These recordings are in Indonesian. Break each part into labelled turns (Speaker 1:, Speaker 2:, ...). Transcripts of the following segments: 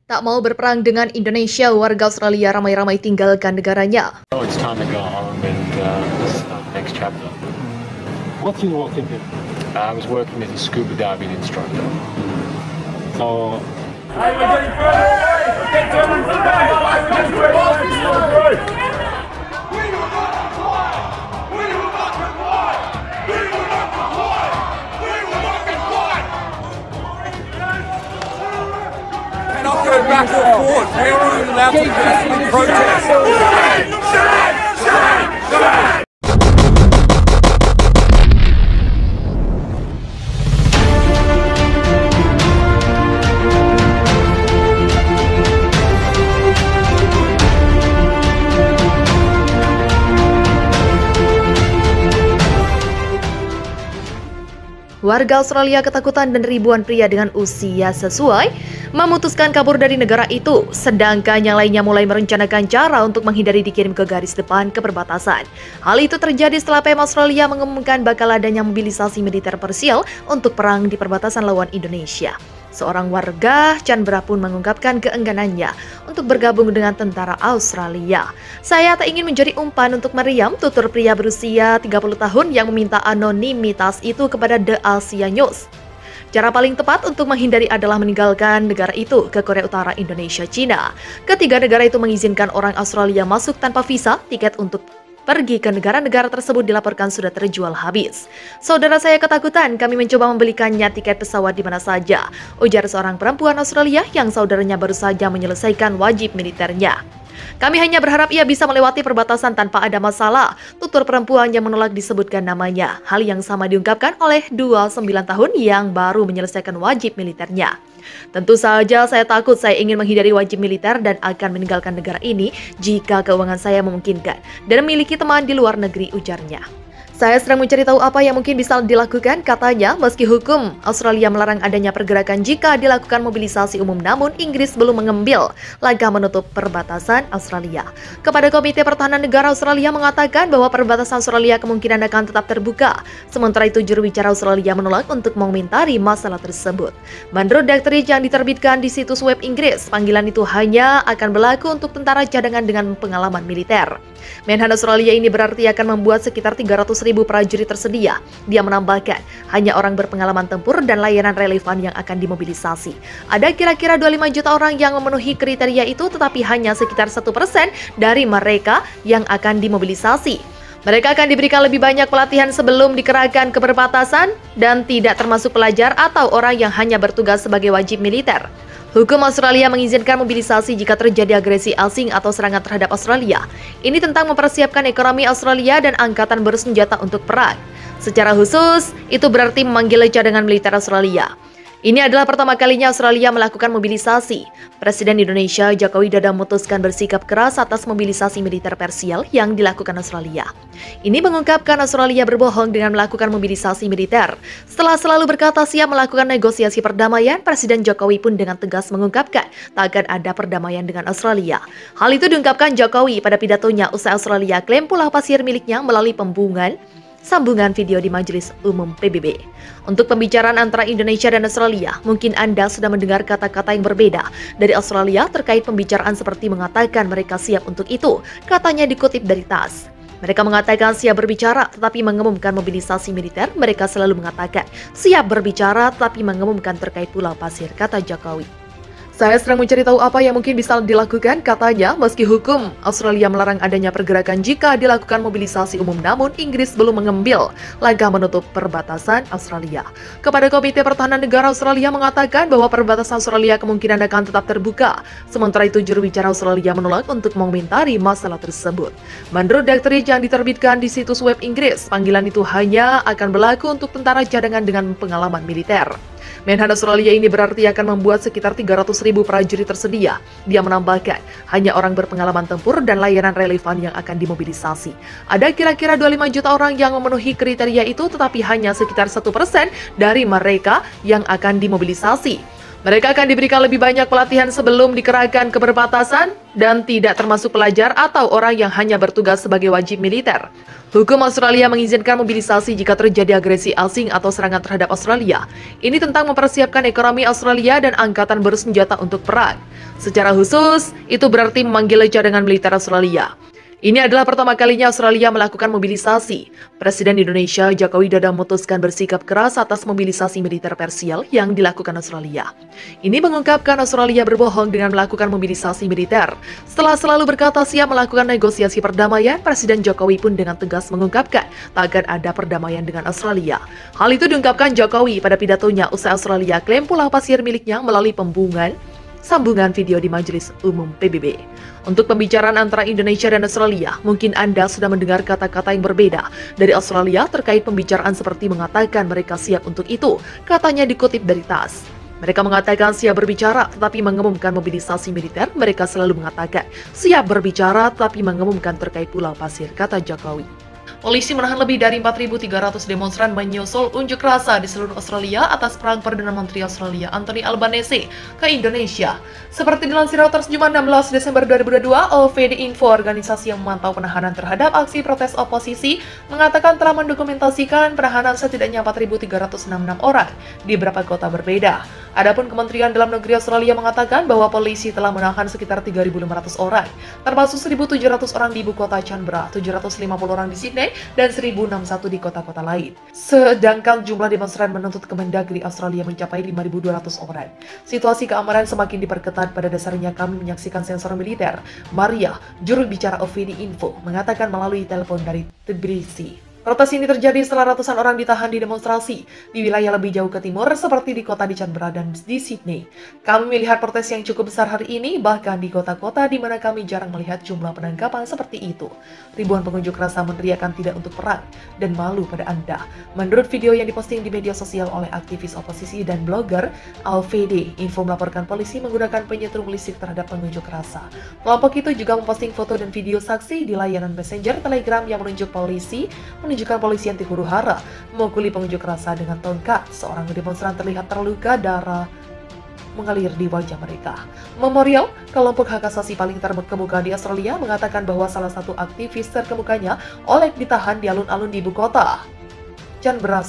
Speaker 1: Tak mau berperang dengan Indonesia, warga Australia ramai-ramai tinggalkan negaranya.
Speaker 2: Oh, it's time to go home and start the next chapter.
Speaker 3: What you working here?
Speaker 2: I was working as a scuba diving instructor.
Speaker 3: So,
Speaker 4: Cannot go back or forward. We are only allowed to peacefully protest.
Speaker 1: Warga Australia ketakutan dan ribuan pria dengan usia sesuai memutuskan kabur dari negara itu, sedangkan yang lainnya mulai merencanakan cara untuk menghindari dikirim ke garis depan ke perbatasan. Hal itu terjadi setelah PM Australia mengumumkan bakal adanya mobilisasi militer parsial untuk perang di perbatasan lawan Indonesia. Seorang warga Canberra pun mengungkapkan keengganannya untuk bergabung dengan tentara Australia. "Saya tak ingin menjadi umpan untuk meriam," tutur pria berusia 30 tahun yang meminta anonimitas itu kepada The Asia News. Cara paling tepat untuk menghindari adalah meninggalkan negara itu ke Korea Utara, Indonesia, Cina. Ketiga negara itu mengizinkan orang Australia masuk tanpa visa. Tiket untuk pergi ke negara-negara tersebut dilaporkan sudah terjual habis. "Saudara saya ketakutan, kami mencoba membelikannya tiket pesawat di mana saja," ujar seorang perempuan Australia yang saudaranya baru saja menyelesaikan wajib militernya. "Kami hanya berharap ia bisa melewati perbatasan tanpa ada masalah," tutur perempuan yang menolak disebutkan namanya. Hal yang sama diungkapkan oleh 29 tahun yang baru menyelesaikan wajib militernya. "Tentu saja saya takut, saya ingin menghindari wajib militer dan akan meninggalkan negara ini jika keuangan saya memungkinkan dan memiliki teman di luar negeri," ujarnya. "Saya sedang mencari tahu apa yang mungkin bisa dilakukan," katanya. Meski hukum Australia melarang adanya pergerakan jika dilakukan mobilisasi umum, namun Inggris belum mengambil langkah menutup perbatasan Australia. Kepada Komite Pertahanan Negara Australia mengatakan bahwa perbatasan Australia kemungkinan akan tetap terbuka. Sementara itu, juru bicara Australia menolak untuk mengomentari masalah tersebut. Menurut doktrin yang diterbitkan di situs web Inggris, panggilan itu hanya akan berlaku untuk tentara cadangan dengan pengalaman militer. Menhan Australia ini berarti akan membuat sekitar 300.000 prajurit tersedia. Dia menambahkan, hanya orang berpengalaman tempur dan layanan relevan yang akan dimobilisasi. Ada kira-kira 25 juta orang yang memenuhi kriteria itu, tetapi hanya sekitar 1% dari mereka yang akan dimobilisasi. Mereka akan diberikan lebih banyak pelatihan sebelum dikerahkan ke perbatasan dan tidak termasuk pelajar atau orang yang hanya bertugas sebagai wajib militer. Hukum Australia mengizinkan mobilisasi jika terjadi agresi asing atau serangan terhadap Australia. Ini tentang mempersiapkan ekonomi Australia dan angkatan bersenjata untuk perang. Secara khusus, itu berarti memanggil cadangan militer Australia. Ini adalah pertama kalinya Australia melakukan mobilisasi. Presiden Indonesia Joko Widodo memutuskan bersikap keras atas mobilisasi militer parsial yang dilakukan Australia. Ini mengungkapkan Australia berbohong dengan melakukan mobilisasi militer. Setelah selalu berkata siap melakukan negosiasi perdamaian, Presiden Jokowi pun dengan tegas mengungkapkan tak akan ada perdamaian dengan Australia. Hal itu diungkapkan Jokowi pada pidatonya usai Australia klaim pulau pasir miliknya melalui sambungan video di Majelis Umum PBB. Untuk pembicaraan antara Indonesia dan Australia, mungkin Anda sudah mendengar kata-kata yang berbeda dari Australia terkait pembicaraan seperti mengatakan mereka siap untuk itu, katanya dikutip dari TASS. Mereka mengatakan siap berbicara tetapi mengumumkan mobilisasi militer. Mereka selalu mengatakan siap berbicara tetapi mengumumkan terkait pulau pasir, kata Jokowi. "Saya sedang mencari tahu apa yang mungkin bisa dilakukan," katanya. Meski hukum Australia melarang adanya pergerakan jika dilakukan mobilisasi umum, namun Inggris belum mengambil langkah menutup perbatasan Australia. Kepada Komite Pertahanan Negara Australia mengatakan bahwa perbatasan Australia kemungkinan akan tetap terbuka. Sementara itu, juru bicara Australia menolak untuk mengomentari masalah tersebut. Menurut doktrin yang diterbitkan di situs web Inggris, panggilan itu hanya akan berlaku untuk tentara cadangan dengan pengalaman militer. Menhan Australia ini berarti akan membuat sekitar 300.000 prajurit tersedia. Dia menambahkan, hanya orang berpengalaman tempur dan layanan relevan yang akan dimobilisasi. Ada kira-kira 25 juta orang yang memenuhi kriteria itu, tetapi hanya sekitar 1% dari mereka yang akan dimobilisasi. Mereka akan diberikan lebih banyak pelatihan sebelum dikerahkan ke perbatasan dan tidak termasuk pelajar atau orang yang hanya bertugas sebagai wajib militer. Hukum Australia mengizinkan mobilisasi jika terjadi agresi asing atau serangan terhadap Australia. Ini tentang mempersiapkan ekonomi Australia dan angkatan bersenjata untuk perang. Secara khusus, itu berarti memanggil cadangan militer Australia. Ini adalah pertama kalinya Australia melakukan mobilisasi. Presiden Indonesia Joko Widodo memutuskan bersikap keras atas mobilisasi militer parsial yang dilakukan Australia. Ini mengungkapkan Australia berbohong dengan melakukan mobilisasi militer. Setelah selalu berkata siap melakukan negosiasi perdamaian, Presiden Jokowi pun dengan tegas mengungkapkan takkan ada perdamaian dengan Australia. Hal itu diungkapkan Jokowi pada pidatonya usai Australia klaim pulau pasir miliknya melalui sambungan video di Majelis Umum PBB. Untuk pembicaraan antara Indonesia dan Australia, mungkin Anda sudah mendengar kata-kata yang berbeda dari Australia terkait pembicaraan seperti mengatakan mereka siap untuk itu, katanya dikutip dari TASS. Mereka mengatakan siap berbicara tetapi mengumumkan mobilisasi militer. Mereka selalu mengatakan siap berbicara tetapi mengumumkan terkait Pulau Pasir, kata Jokowi. Polisi menahan lebih dari 4.300 demonstran menyusul unjuk rasa di seluruh Australia atas perang Perdana Menteri Australia Anthony Albanese ke Indonesia. Seperti dilansir Reuters Jumat 16 Desember 2022, OVD Info, organisasi yang memantau penahanan terhadap aksi protes oposisi, mengatakan telah mendokumentasikan penahanan setidaknya 4.366 orang di beberapa kota berbeda. Adapun Kementerian Dalam Negeri Australia mengatakan bahwa polisi telah menahan sekitar 3.500 orang, termasuk 1.700 orang di ibu kota Canberra, 750 orang di Sydney, dan 1.061 di kota-kota lain. Sedangkan jumlah demonstran menuntut Kemendagri Australia mencapai 5.200 orang. Situasi keamanan semakin diperketat. Pada dasarnya kami menyaksikan sensor militer. Maria, juru bicara OVD Info, mengatakan melalui telepon dari Tbilisi. Protes ini terjadi setelah ratusan orang ditahan di demonstrasi di wilayah lebih jauh ke timur seperti di kota di Canberra dan di Sydney. Kami melihat protes yang cukup besar hari ini, bahkan di kota-kota di mana kami jarang melihat jumlah penangkapan seperti itu. Ribuan pengunjuk rasa meneriakan tidak untuk perang dan malu pada Anda. Menurut video yang diposting di media sosial oleh aktivis oposisi dan blogger, OVD Info melaporkan polisi menggunakan penyetrum listrik terhadap pengunjuk rasa. Kelompok itu juga memposting foto dan video saksi di layanan Messenger Telegram yang menunjukkan polisi anti huru-hara memukuli pengunjuk rasa dengan tongkat. Seorang demonstran terlihat terluka, darah mengalir di wajah mereka. Memorial, kelompok hak asasi paling terkemuka di Australia, mengatakan bahwa salah satu aktivis terkemukanya Oleg ditahan di alun-alun di ibu kota Canberra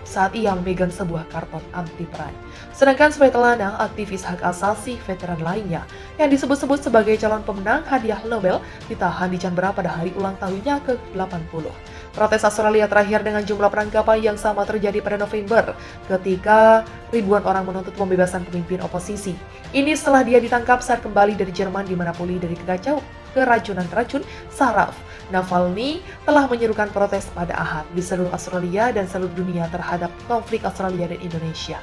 Speaker 1: saat ia memegang sebuah karton anti perang. Sedangkan Svetlana, aktivis hak asasi veteran lainnya yang disebut-sebut sebagai calon pemenang hadiah Nobel, ditahan di Canberra pada hari ulang tahunnya ke-80. Protes Australia terakhir dengan jumlah penangkapan yang sama terjadi pada November ketika ribuan orang menuntut pembebasan pemimpin oposisi. Ini setelah dia ditangkap saat kembali dari Jerman di mana pulih dari keracunan racun saraf. Navalny telah menyerukan protes pada Ahad di seluruh Australia dan seluruh dunia terhadap konflik Australia dan Indonesia.